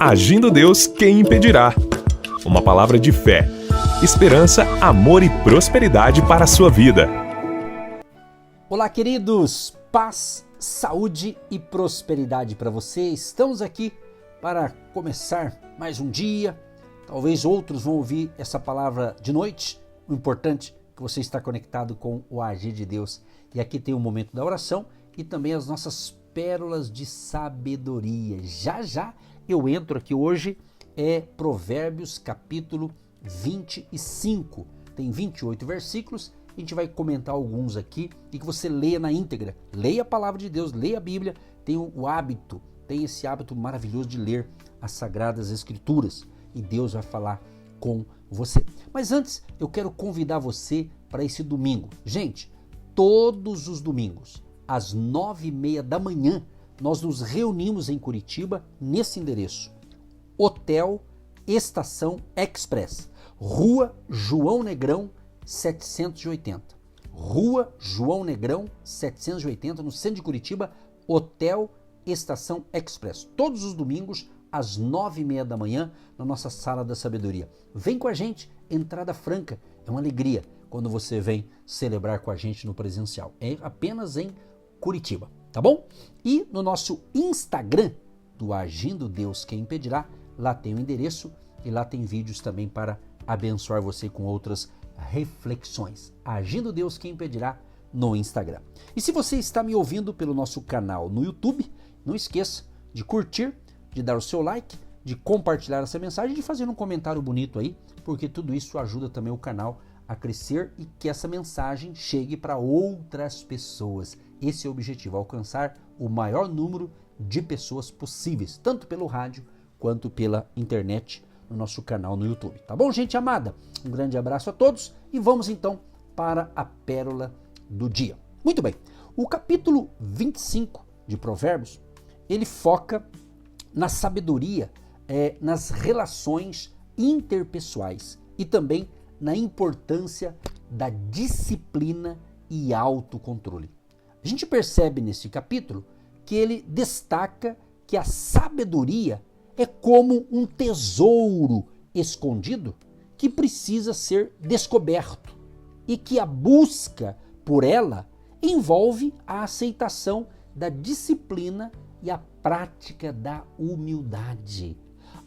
Agindo Deus, quem impedirá? Uma palavra de fé, esperança, amor e prosperidade para a sua vida. Olá, queridos! Paz, saúde e prosperidade para você. Estamos aqui para começar mais um dia. Talvez outros vão ouvir essa palavra de noite. O importante é que você está conectado com o agir de Deus. E aqui tem o momento da oração e também as nossas pérolas de sabedoria. Já eu entro aqui hoje, é Provérbios capítulo 25. Tem 28 versículos, a gente vai comentar alguns aqui e que você leia na íntegra. Leia a palavra de Deus, leia a Bíblia, tem esse hábito maravilhoso de ler as Sagradas Escrituras e Deus vai falar com você. Mas antes, eu quero convidar você para esse domingo. Gente, todos os domingos, às 9h30 da manhã, nós nos reunimos em Curitiba nesse endereço. Hotel Estação Express, Rua João Negrão 780. Rua João Negrão 780, no centro de Curitiba, Hotel Estação Express. Todos os domingos, às 9h30 da manhã, na nossa Sala da Sabedoria. Vem com a gente, entrada franca. É uma alegria quando você vem celebrar com a gente no presencial. É apenas em Curitiba, tá bom? E no nosso Instagram, do Agindo Deus Quem Impedirá, lá tem o endereço e lá tem vídeos também para abençoar você com outras reflexões. Agindo Deus Quem Impedirá no Instagram. E se você está me ouvindo pelo nosso canal no YouTube, não esqueça de curtir, de dar o seu like, de compartilhar essa mensagem, de fazer um comentário bonito aí, porque tudo isso ajuda também o canal a crescer e que essa mensagem chegue para outras pessoas. Esse é o objetivo, alcançar o maior número de pessoas possíveis, tanto pelo rádio quanto pela internet no nosso canal no YouTube. Tá bom, gente amada? Um grande abraço a todos e vamos então para a pérola do dia. Muito bem, o capítulo 25 de Provérbios, ele foca na sabedoria, nas relações interpessoais e também na importância da disciplina e autocontrole. A gente percebe nesse capítulo que ele destaca que a sabedoria é como um tesouro escondido que precisa ser descoberto e que a busca por ela envolve a aceitação da disciplina e a prática da humildade.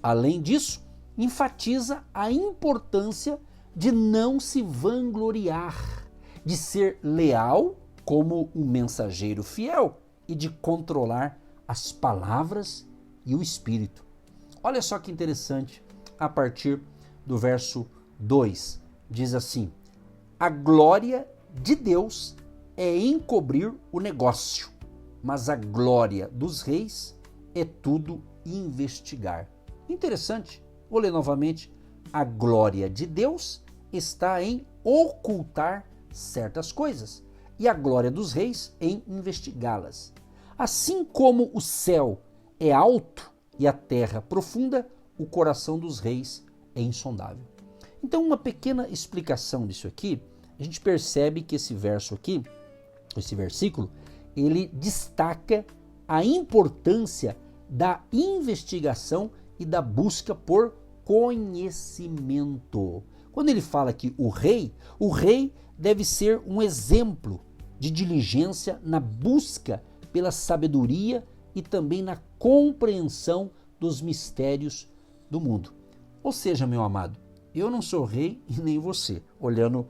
Além disso, enfatiza a importância de não se vangloriar, de ser leal como um mensageiro fiel e de controlar as palavras e o espírito. Olha só que interessante, a partir do verso 2, diz assim: a glória de Deus é encobrir o negócio, mas a glória dos reis é tudo investigar. Interessante, vou ler novamente. A glória de Deus está em ocultar certas coisas e a glória dos reis em investigá-las. Assim como o céu é alto e a terra profunda, o coração dos reis é insondável. Então, uma pequena explicação disso aqui, a gente percebe que esse verso aqui, esse versículo, ele destaca a importância da investigação e da busca por conhecimento. Quando ele fala que o rei deve ser um exemplo de diligência na busca pela sabedoria e também na compreensão dos mistérios do mundo. Ou seja, meu amado, eu não sou rei e nem você, olhando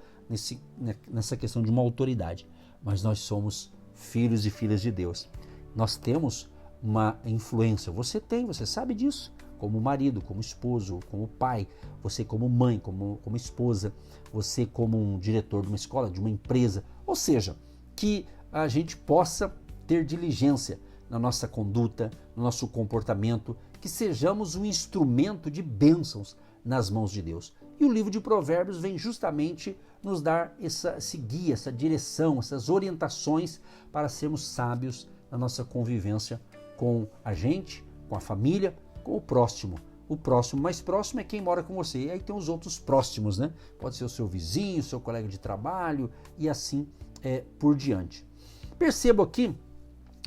nessa questão de uma autoridade, mas nós somos filhos e filhas de Deus. Nós temos uma influência, você sabe disso, como marido, como esposo, como pai, você como mãe, como esposa, você como um diretor de uma escola, de uma empresa, ou seja, que a gente possa ter diligência na nossa conduta, no nosso comportamento, que sejamos um instrumento de bênçãos nas mãos de Deus. E o livro de Provérbios vem justamente nos dar esse guia, essa direção, essas orientações para sermos sábios na nossa convivência com a gente, com a família, com o próximo. O próximo mais próximo é quem mora com você. E aí tem os outros próximos, né? Pode ser o seu vizinho, o seu colega de trabalho e assim por diante. Percebo aqui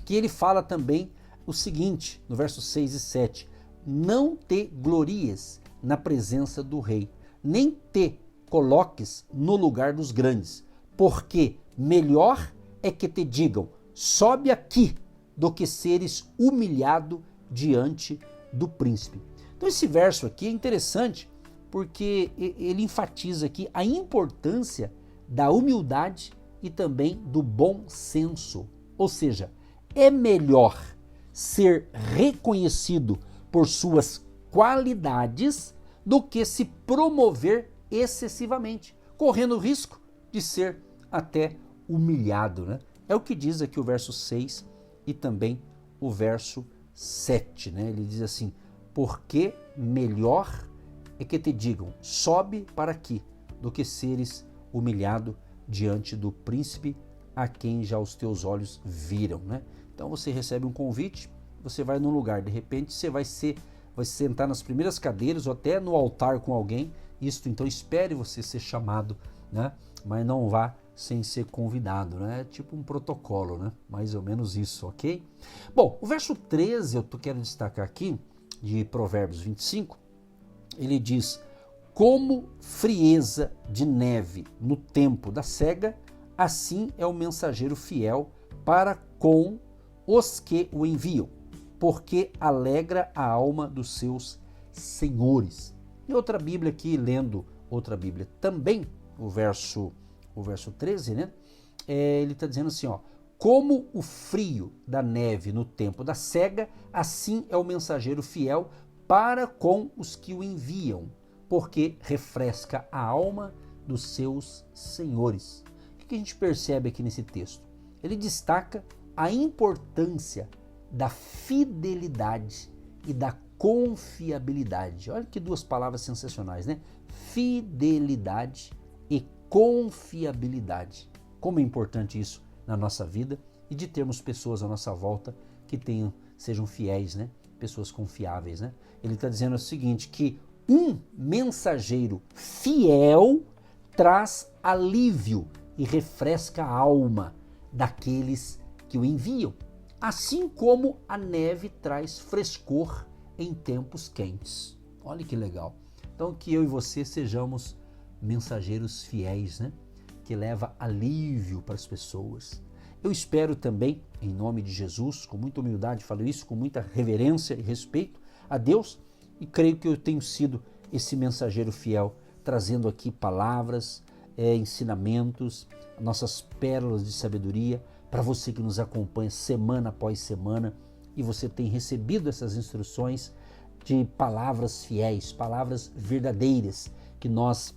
que ele fala também o seguinte, no versos 6 e 7. não te glories na presença do rei, nem te coloques no lugar dos grandes, porque melhor é que te digam, sobe aqui, do que seres humilhado diante do príncipe. Então esse verso aqui é interessante porque ele enfatiza aqui a importância da humildade e também do bom senso. Ou seja, é melhor ser reconhecido por suas qualidades do que se promover excessivamente, correndo o risco de ser até humilhado, né? É o que diz aqui o verso 6 e também o verso 7, né? Ele diz assim, porque melhor é que te digam, sobe para aqui, do que seres humilhado diante do príncipe a quem já os teus olhos viram, né? Então você recebe um convite, você vai num lugar, de repente você vai sentar nas primeiras cadeiras ou até no altar com alguém, isto então espere você ser chamado, né? Mas não vá sem ser convidado, né? É tipo um protocolo, né? Mais ou menos isso, ok? Bom, o verso 13 eu quero destacar aqui, de Provérbios 25, ele diz, como frieza de neve no tempo da cega, assim é o mensageiro fiel para com os que o enviam, porque alegra a alma dos seus senhores. E outra Bíblia aqui, lendo outra Bíblia também, o verso 13, né? Ele está dizendo assim, ó, como o frio da neve no tempo da cega, assim é o mensageiro fiel para com os que o enviam, porque refresca a alma dos seus senhores. O que a gente percebe aqui nesse texto? Ele destaca a importância da fidelidade e da confiabilidade. Olha que duas palavras sensacionais, né? Fidelidade e confiabilidade. Como é importante isso na nossa vida e de termos pessoas à nossa volta que sejam fiéis, né? Pessoas confiáveis, né? Ele está dizendo o seguinte, que um mensageiro fiel traz alívio e refresca a alma daqueles que o enviam, assim como a neve traz frescor em tempos quentes. Olha que legal. Então que eu e você sejamos mensageiros fiéis, né? Que leva alívio para as pessoas. Eu espero também, em nome de Jesus, com muita humildade, falo isso com muita reverência e respeito a Deus, e creio que eu tenho sido esse mensageiro fiel, trazendo aqui palavras, ensinamentos, nossas pérolas de sabedoria, para você que nos acompanha semana após semana, e você tem recebido essas instruções de palavras fiéis, palavras verdadeiras, que nós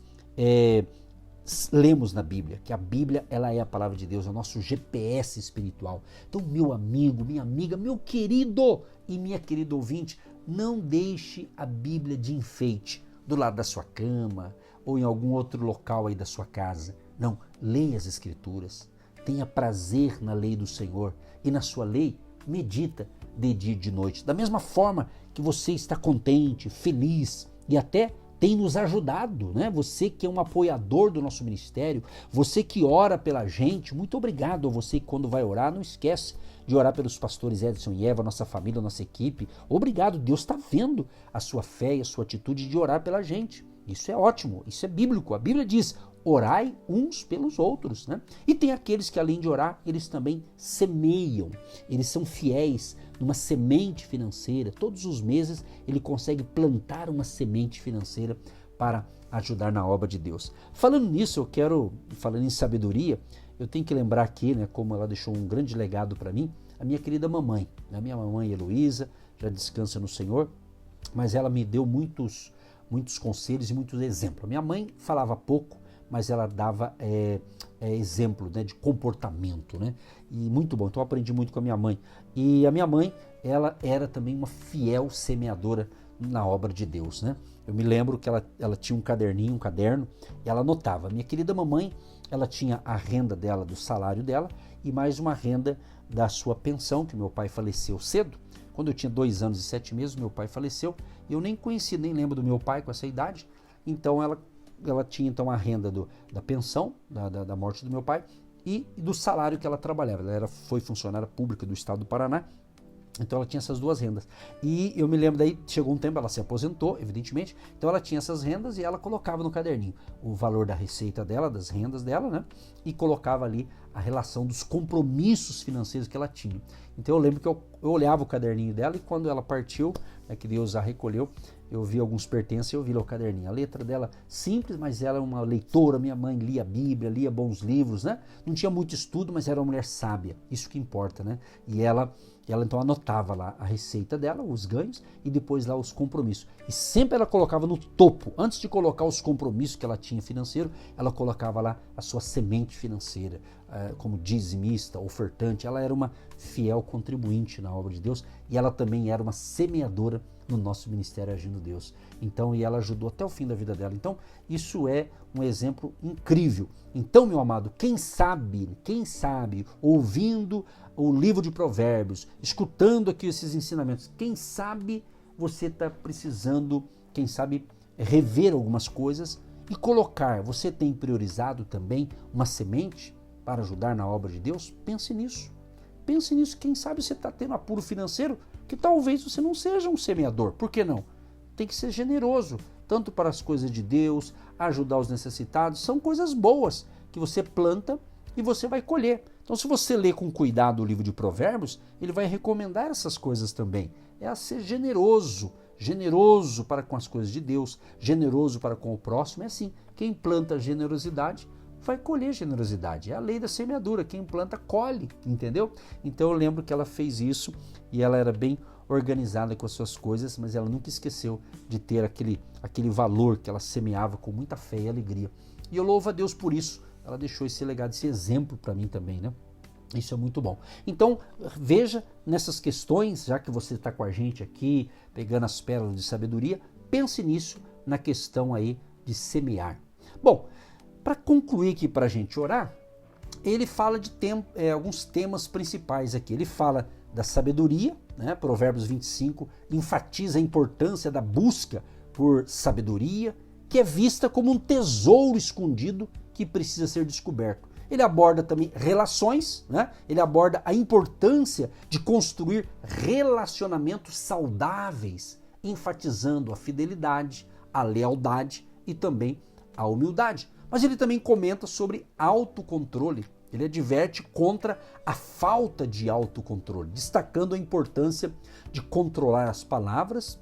lemos na Bíblia, que a Bíblia ela é a palavra de Deus, é o nosso GPS espiritual. Então, meu amigo, minha amiga, meu querido e minha querida ouvinte, não deixe a Bíblia de enfeite do lado da sua cama ou em algum outro local aí da sua casa. Não, leia as Escrituras, tenha prazer na lei do Senhor e na sua lei medita de dia e de noite. Da mesma forma que você está contente, feliz e até tem nos ajudado, né? Você que é um apoiador do nosso ministério, você que ora pela gente, muito obrigado a você que quando vai orar, não esquece de orar pelos pastores Edson e Eva, nossa família, nossa equipe. Obrigado, Deus está vendo a sua fé e a sua atitude de orar pela gente. Isso é ótimo, isso é bíblico. A Bíblia diz, orai uns pelos outros, né? E tem aqueles que além de orar, eles também semeiam, eles são fiéis numa semente financeira. Todos os meses ele consegue plantar uma semente financeira para ajudar na obra de Deus. Falando nisso, falando em sabedoria, eu tenho que lembrar aqui, né, como ela deixou um grande legado para mim, a minha querida mamãe. A minha mamãe Heloísa já descansa no Senhor, mas ela me deu muitos conselhos e muitos exemplos. Minha mãe falava pouco, mas ela dava exemplo, né, de comportamento, né? E muito bom, então eu aprendi muito com a minha mãe. E a minha mãe, ela era também uma fiel semeadora na obra de Deus, né? Eu me lembro que ela tinha um caderno, e ela anotava. Minha querida mamãe, ela tinha a renda dela, do salário dela, e mais uma renda da sua pensão, que meu pai faleceu cedo. Quando eu tinha 2 anos e 7 meses, meu pai faleceu, e eu nem conheci, nem lembro do meu pai com essa idade. Então ela tinha então a renda da pensão, da morte do meu pai, e do salário que ela trabalhava. Ela foi funcionária pública do estado do Paraná, Então ela tinha essas duas rendas. E eu me lembro daí, chegou um tempo, ela se aposentou, evidentemente, então ela tinha essas rendas e ela colocava no caderninho o valor da receita dela, das rendas dela, né? E colocava ali a relação dos compromissos financeiros que ela tinha. Então eu lembro que eu olhava o caderninho dela e quando ela partiu, que Deus a recolheu, eu vi alguns pertences e eu vi lá o caderninho. A letra dela simples, mas ela é uma leitora, minha mãe lia a Bíblia, lia bons livros, né? Não tinha muito estudo, mas era uma mulher sábia, isso que importa, né? E ela então anotava lá a receita dela, os ganhos e depois lá os compromissos. E sempre ela colocava no topo, antes de colocar os compromissos que ela tinha financeiro, ela colocava lá a sua semente financeira, como dizimista, ofertante. Ela era uma fiel contribuinte na obra de Deus e ela também era uma semeadora no nosso ministério Agindo Deus. Então, e ela ajudou até o fim da vida dela. Então, isso é um exemplo incrível. Então, meu amado, quem sabe, ouvindo o livro de Provérbios, escutando aqui esses ensinamentos, quem sabe você está precisando, rever algumas coisas e colocar, você tem priorizado também uma semente para ajudar na obra de Deus? Pense nisso, quem sabe você está tendo apuro financeiro, que talvez você não seja um semeador, por que não? Tem que ser generoso, tanto para as coisas de Deus, ajudar os necessitados, são coisas boas que você planta e você vai colher. Então, se você ler com cuidado o livro de Provérbios, ele vai recomendar essas coisas também. É a ser generoso para com as coisas de Deus, generoso para com o próximo. É assim, quem planta generosidade vai colher generosidade. É a lei da semeadura, quem planta colhe, entendeu? Então eu lembro que ela fez isso e ela era bem organizada com as suas coisas, mas ela nunca esqueceu de ter aquele valor que ela semeava com muita fé e alegria. E eu louvo a Deus por isso. Ela deixou esse legado, esse exemplo para mim também, né? Isso é muito bom. Então, veja nessas questões, já que você está com a gente aqui, pegando as pérolas de sabedoria, pense nisso, na questão aí de semear. Bom, para concluir aqui para a gente orar, ele fala de alguns temas principais aqui. Ele fala da sabedoria, né? Provérbios 25 enfatiza a importância da busca por sabedoria, que é vista como um tesouro escondido que precisa ser descoberto. Ele aborda também relações, né? Ele aborda a importância de construir relacionamentos saudáveis, enfatizando a fidelidade, a lealdade e também a humildade. Mas ele também comenta sobre autocontrole. Ele adverte contra a falta de autocontrole, destacando a importância de controlar as palavras,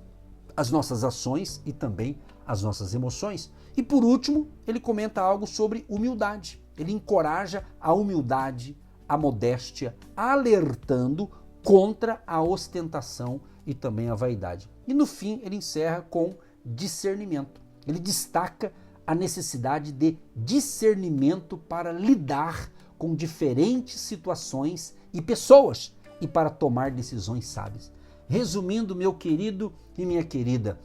as nossas ações e também as nossas emoções. E por último, ele comenta algo sobre humildade. Ele encoraja a humildade, a modéstia, alertando contra a ostentação e também a vaidade. E no fim, ele encerra com discernimento. Ele destaca a necessidade de discernimento para lidar com diferentes situações e pessoas e para tomar decisões sábias. Resumindo, meu querido e minha querida,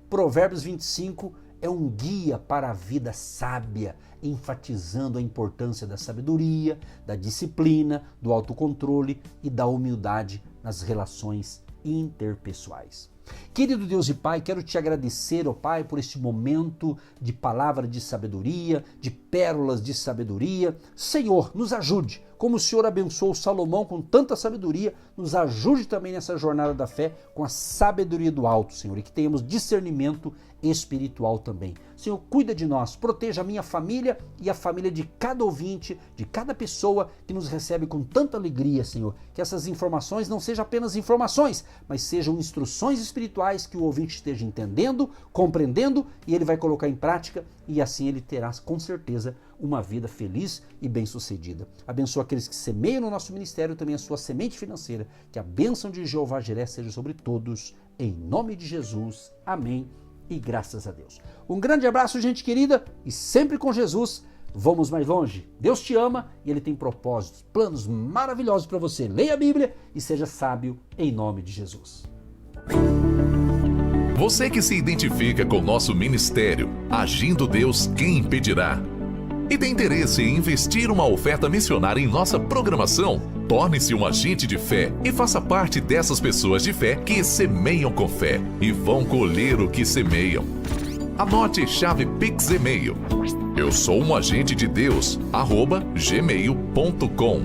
Provérbios 25 é um guia para a vida sábia, enfatizando a importância da sabedoria, da disciplina, do autocontrole e da humildade nas relações interpessoais. Querido Deus e Pai, quero te agradecer, ó Pai, por este momento de palavra de sabedoria, de pérolas de sabedoria. Senhor, nos ajude, como o Senhor abençoou Salomão com tanta sabedoria, nos ajude também nessa jornada da fé com a sabedoria do alto, Senhor, e que tenhamos discernimento espiritual também. Senhor, cuida de nós, proteja a minha família e a família de cada ouvinte, de cada pessoa que nos recebe com tanta alegria, Senhor. Que essas informações não sejam apenas informações, mas sejam instruções espirituais que o ouvinte esteja entendendo, compreendendo e ele vai colocar em prática e assim ele terá com certeza uma vida feliz e bem-sucedida. Abençoa aqueles que semeiam no nosso ministério também a sua semente financeira. Que a bênção de Jeová Jiré seja sobre todos, em nome de Jesus. Amém. E graças a Deus. Um grande abraço, gente querida, e sempre com Jesus, vamos mais longe. Deus te ama e Ele tem propósitos, planos maravilhosos para você. Leia a Bíblia e seja sábio em nome de Jesus. Você que se identifica com o nosso ministério, Agindo Deus, quem impedirá? E tem interesse em investir uma oferta missionária em nossa programação? Torne-se um agente de fé e faça parte dessas pessoas de fé que semeiam com fé e vão colher o que semeiam. Anote chave Pix e-mail. Eu sou um agente de Deus, @gmail.com.